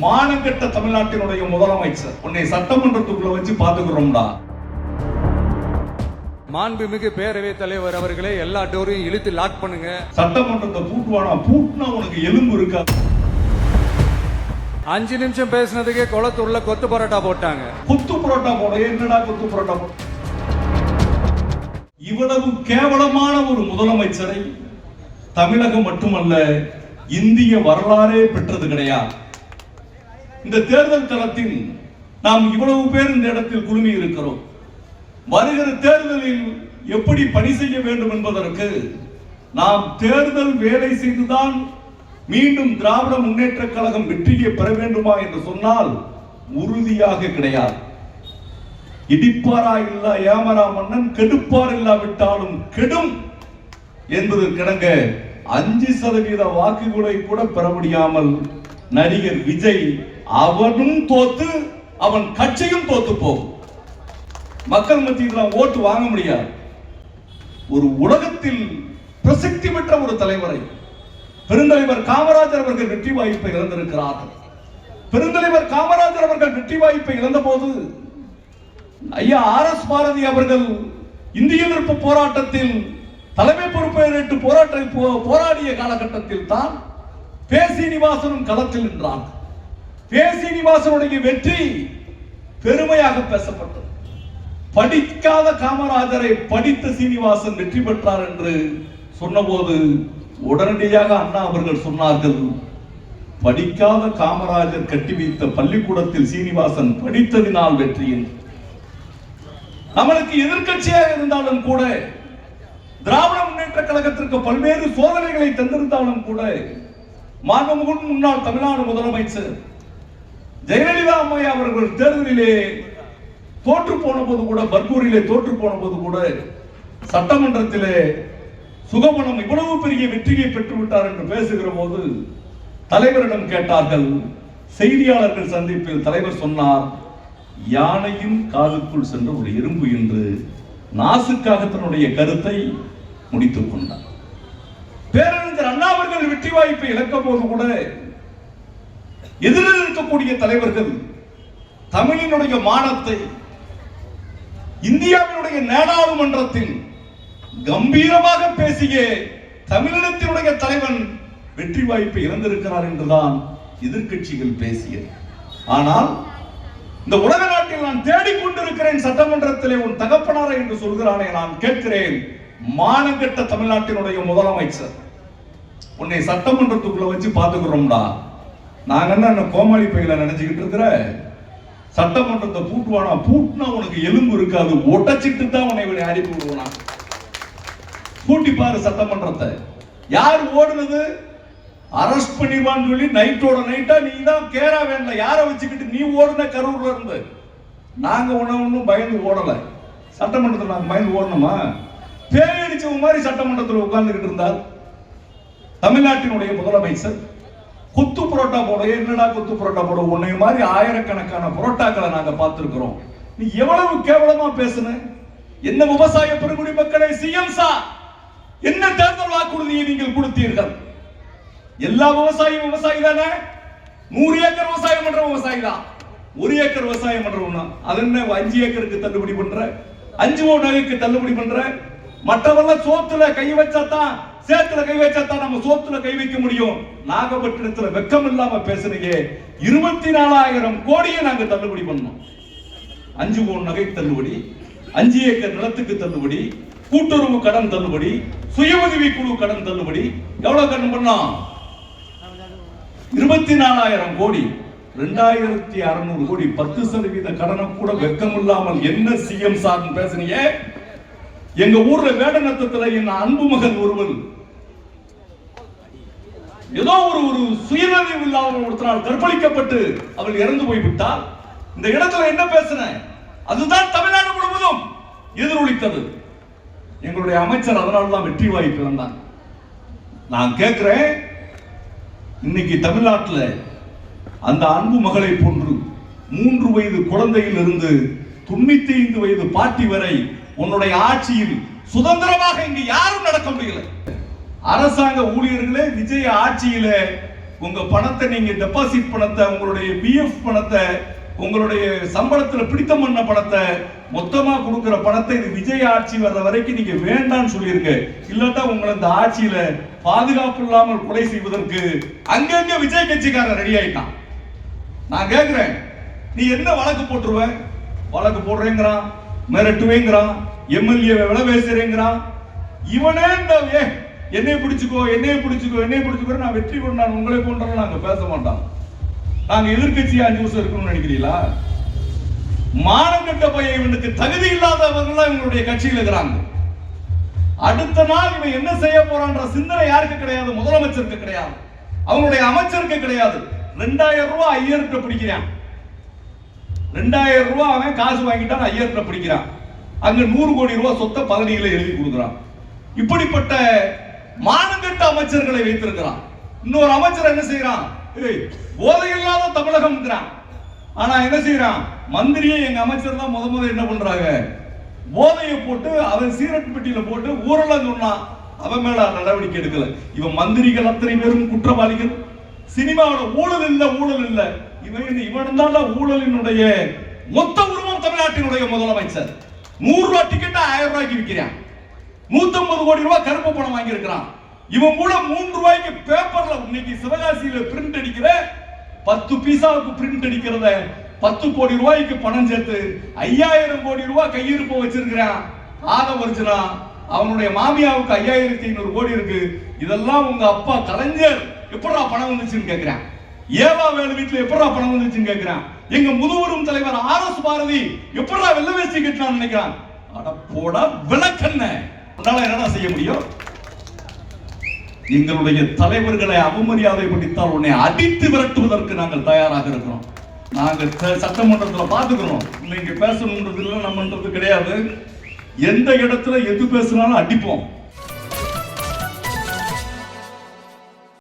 மானங்கெட்ட தமிழ்நாட்டினுடைய முதலமைச்சர் உன்னை சட்டமன்றத்துக்குள்ள வச்சு பாத்துக்கிறோம்டா. மாண்புமிகு பேரவைத் தலைவர் அவர்களே, எல்லா டோரையும் இழுத்து லாக் பண்ணுங்க. சட்டமன்றத்தை பூட்டுவானா? பூட்டுனா உனக்கு எலும்பு இருக்கா? 5 நிமிஷம் பேசினதுக்கே குளத்தூர்ல கொத்து பரோட்டா போட்டாங்க. கொத்து பரோட்டா போட என்னடா கொத்து பரோட்டா போட? இவ்வளவு கேவலமான ஒரு முதலமைச்சரை தமிழகம் மட்டுமல்ல இந்திய வரலாறே பெற்றது கிடையாது. இந்த தேர்தல் களத்தில் நாம் இவ்வளவு பேர் இந்த இடத்தில் குழுமி இருக்கிறோம். வருகிற தேர்தலில் எப்படி பணி செய்ய வேண்டும் என்பதற்கு நாம் தேர்தல் வேலை செய்துதான் மீண்டும் திராவிட முன்னேற்ற கழகம் வெற்றியை பெற வேண்டுமா என்று சொன்னால் உறுதியாக கிடையாது. இடிப்பாரா இல்ல ஏமரா மன்னன், கெடுப்பார் இல்லாவிட்டாலும் கெடும் என்பது கிடங்க 5% வாக்குகளை கூட பெற முடியாமல் நடிகர் விஜய் அவனும் தோத்து அவன் கட்சியும் தோத்து போகும். மக்கள் மத்தியில் ஓட்டு வாங்க முடியாது. ஒரு உலகத்தில் பிரசித்தி பெற்ற ஒரு தலைவரை பெருந்தலைவர் காமராஜர் அவர்கள் வெற்றி வாய்ப்பை இழந்திருக்கிறார்கள். பெருந்தலைவர் காமராஜர் அவர்கள் வெற்றி வாய்ப்பை இழந்த போது ஐயா RS பாரதி அவர்கள் இந்திய எதிர்ப்பு போராட்டத்தில் தலைமை பொறுப்பை ஏற்று போராடிய காலகட்டத்தில் தான் பே. சீனிவாசனும் களத்தில் நின்றார். பே. சீனிவாசனுடைய வெற்றி பெருமையாக பேசப்பட்டது. படிக்காத காமராஜரை படித்த சீனிவாசன் வெற்றி பெற்றார் என்று சொன்னபோது உடனடியாக அண்ணா அவர்கள் சொன்னார்கள், படிக்காத காமராஜர் கட்டி வைத்த பள்ளிக்கூடத்தில் சீனிவாசன் படித்ததினால் வெற்றியின். நம்மளுக்கு எதிர்க்கட்சியாக இருந்தாலும் கூட, திராவிட முன்னேற்ற கழகத்திற்கு பல்வேறு சோதனைகளை தந்திருந்தாலும் கூட, மாண்புமிகு முன்னாள் தமிழ்நாடு முதலமைச்சர் ஜெயலலிதா அம்மையா அவர்கள் தேர்தலிலே தோற்று போன போது கூட, பர்கூரிலே தோற்று போன போது கூட சட்டமன்றத்திலே சுகமணம் இவ்வளவு பெரிய வெற்றியை பெற்றுவிட்டார் என்று பேசுகிற போது தலைவரிடம் கேட்டார்கள். செய்தியாளர்கள் சந்திப்பில் தலைவர் சொன்னார், யானையின் காதுக்குள் சென்ற ஒரு எறும்பு என்று நாசுக்காக தன்னுடைய கருத்தை முடித்துக் கொண்டார். பேரறிஞர் அண்ணா அவர்கள் வெற்றி வாய்ப்பை இழக்க போது கூட எதிரில் இருக்கக்கூடிய தலைவர்கள் தமிழினுடைய மானத்தை இந்தியாவினுடைய நாடாளுமன்றத்தில் கம்பீரமாக பேசிய தமிழினத்தினுடைய தலைவன் வெற்றி வாய்ப்பை இழந்திருக்கிறார் என்றுதான் எதிர்க்கட்சிகள் பேசியது. ஆனால் இந்த உலக நாட்டில் நான் தேடிக்கொண்டிருக்கிறேன், சட்டமன்றத்திலே உன் தகப்பனாரை என்று சொல்கிறானே, நான் கேட்கிறேன், மானங்கெட்ட தமிழ்நாட்டினுடைய முதலமைச்சர் உன்னை சட்டமன்றத்துக்குள்ள வச்சு பாத்துக்கிறோம்டா. நாங்க என்ன கோமாளி பையில நினைச்சுக்கிட்டு இருக்கிற? சட்டமன்றத்தை பூட்டுவானா? பூட்டுனா உனக்கு எலும்பு இருக்காது, ஒட்டச்சிட்டு தான் உன்னை அனுப்பி விடுவானா. பூட்டி பாரு சட்டமன்றத்தை. யார் ஓடுனது? அரெஸ்ட் பண்ணிடுவான்னு சொல்லி நைட்டோட நைட்டா நீ தான் கேரா வேண்டல. யாரை வச்சுக்கிட்டு நீ ஓடுன? கரூர்ல இருந்து. நாங்க ஒன்னும் பயந்து ஓடல. சட்டமன்றத்தில் நாங்க பயந்து ஓடணுமா? பேரடிச்சவங்க மாதிரி சட்டமன்றத்தில் உட்கார்ந்துகிட்டு இருந்தார் தமிழ்நாட்டினுடைய முதலமைச்சர். கொத்து புரோட்டா போட என்னடா கொத்து புரோட்டா போட? உன்னை மாதிரி ஆயிரக்கணக்கான புரோட்டாக்களை நாங்க பார்த்திருக்கிறோம். நீ எவ்வளவு கேவலமா பேசுன? என்ன விவசாய பெருங்குடி மக்களை சிஎம் சார், என்ன தேர்தல் வாக்குறுதியை நீங்கள் கொடுத்தீர்கள்? எல்லா விவசாயியும் விவசாயி தானே? 100 ஏக்கர் விவசாயம் பண்ற விவசாயி தான். 1 ஏக்கர் விவசாயம் பண்றவனா அது என்ன 5 ஏக்கருக்கு தள்ளுபடி பண்ற, 5 நகைக்கு தள்ளுபடி பண்ற? மற்றவெல்லாம் சோத்துல கை வச்சாதான், சேத்துல கை வச்சாதான் நம்ம சோத்துல கை வைக்க முடியும். நாகப்பட்டினத்துல வெக்கம் இல்லாம பேசுறீங்க. 24,000 கோடியை நாங்க தள்ளுபடி பண்ணோம். 5 நகை தள்ளுபடி, 5 ஏக்கர் நிலத்துக்கு தள்ளுபடி, கூட்டுறவு கடன் தள்ளுபடி, சுய உதவி குழு கடன் தள்ளுபடி. எவ்வளவு கடன் பண்ணோம்? 24,000 கோடி, 2,600 கோடி. 10% கடனை கூட வெக்கம் இல்லாமல் என்ன சிஎம் சார் பேசுறீங்க? எங்க ஊர்ல வேடநத்தத்துல என் அன்பு மகன் ஒருவன் ஏதோ ஒரு சுயநலம் இல்லாத ஒருத்தரால் கற்பழிக்கப்பட்டு அவள் இறந்து போய்விட்டால் இந்த இடத்துல என்ன பேசுறேன்? அதுதான் தமிழ்நாடு முழுவதும் எதிரொலித்தது. எங்களுடைய அமைச்சர் அதனால்தான் வெற்றி வாய்ப்பு வந்தான். நான் கேட்கிறேன், இன்னைக்கு தமிழ்நாட்டில் அந்த அன்பு மகளை போன்று 3 வயது குழந்தையில் இருந்து 95 வயது பாட்டி வரை உன்னுடைய ஆட்சியில் சுதந்திரமாக இங்கு யாரும் நடக்க முடியல. அரசாங்க ஊழியர்களே விஜய் ஆட்சியில உங்க பணத்தை நீங்க டெபாசிட் பணத்தை, உங்களுடைய பிஎஃப் பணத்தை, உங்களுடைய சம்பளத்துல பிடித்தம் பண்ண பணத்தை, மொத்தமா கொடுக்கிற பணத்தை இது விஜய் ஆட்சி வர்ற வரைக்கும் நீங்க வேண்டாம்னு சொல்லிருங்க. இல்லாட்டா உங்களை இந்த ஆட்சியில பாதுகாப்பு இல்லாமல் கொலை செய்வதற்கு அங்கங்க விஜய் கட்சிக்காரன் ரெடி ஆயிட்டான். நான் கேட்கிறேன், நீ என்ன வழக்கு போட்டுருவ? வழக்கு போடுறேங்கிறான், மிரட்டுவேங்கிறான், எம்எல்ஏ விலை பேசுறேங்கிறான். இவனே இந்த என்னைய பிடிச்சுக்கோ என்னைய பிடிச்சுக்கோ என்னைய பிடிச்சுக்கோ, நான் வெற்றி கொண்டான் உங்களை போன்றவங்க நாங்க பேச மாட்டோம். நாங்க எதிர்கட்சியா 5 வருஷம் இருக்கணும்னு நினைக்கிறீங்களா? மானம் கட்ட பையன், இவனுக்கு தகுதி இல்லாதவங்க இவங்களுடைய கட்சியில் இருக்கிறாங்க. அடுத்த நாள் இவன் என்ன செய்ய போறான்ற சிந்தனை யாருக்கு கிடையாது? முதலமைச்சருக்கு கிடையாது, அவங்களுடைய அமைச்சருக்கு கிடையாது. 2000 ரூபாய் ஐயர்கிட்ட பிடிக்கிறான். 2000 ரூபாய் அவன் காசு வாங்கிட்டான், ஐயர்கிட்ட பிடிக்கிறான். அங்க 100 கோடி ரூபாய் சொத்தை பதவிகளை எழுதி கொடுக்கிறான். இப்படிப்பட்ட மானங்கட்ட அமைச்சர்களை வைத்திருக்கிறான். இன்னொரு அமைச்சர் என்ன செய்யறான்? போதையில்லாத தமிழகம். ஆனா என்ன செய்யறான்? மந்திரியே எங்க அமைச்சர் தான் முத என்ன பண்றாங்க, போதையை போட்டு அவன் சீரட் பெட்டியில போட்டு ஊரெல்லாம் சொன்னான், அவன் மேல நடவடிக்கை எடுக்கல. இவன் மந்திரிகள் அத்தனை பேரும் குற்றவாளிகள். சினிமாவோட ஊழல் இல்ல இவன் தான் ஊழலினுடைய மொத்த உருவம். தமிழ்நாட்டினுடைய முதலமைச்சர் 100 ரூபாய் டிக்கெட் 1000 ரூபாய்க்கு விற்கிறான். 150 கோடி ரூபாய் கருப்பு பணம் வாங்கி இருக்கிறான். இவன் மூலம் 3 ரூபாய்க்கு பேப்பர்ல இன்னைக்கு சிவகாசியில பிரிண்ட் அடிக்கிற 10 பீசாவுக்கு பிரிண்ட் அடிக்கிறத 10 கோடி ரூபாய்க்கு பணம் சேர்த்து 5000 கோடி ரூபாய் கையிருப்பு வச்சிருக்கிறான். ஆதவர்ஜனா அவனுடைய மாமியாவுக்கு 5500 கோடி இருக்கு. இதெல்லாம் உங்க அப்பா கலைஞர் எப்படா பணம் வந்துச்சுன்னு கேட்கிறான். ஏவா வேலு வீட்டுல எப்படா பணம் வந்துச்சுன்னு கேட்கிறான். எங்க முதுவரும் தலைவர் RS பாரதி எப்படா வெள்ள வேஷ்டி கட்டலாம்னு நினைக்கிறான். அட போடா விளக்கண்ண, உன்னால என்னடா செய்ய முடியும்? எங்களுடைய தலைவர்களை அவமரியாதைப்படுத்தினால் உன்னை அடித்து விரட்டுவதற்கு நாங்கள் தயாராக இருக்கிறோம். நாங்கள் சட்டமன்றத்தில் பார்த்துக்கிறோம். இங்க பேசணும்ன்றது இல்லை, நம்மன்றது கிடையாது. எந்த இடத்துல எது பேசினாலும் அடிப்போம்.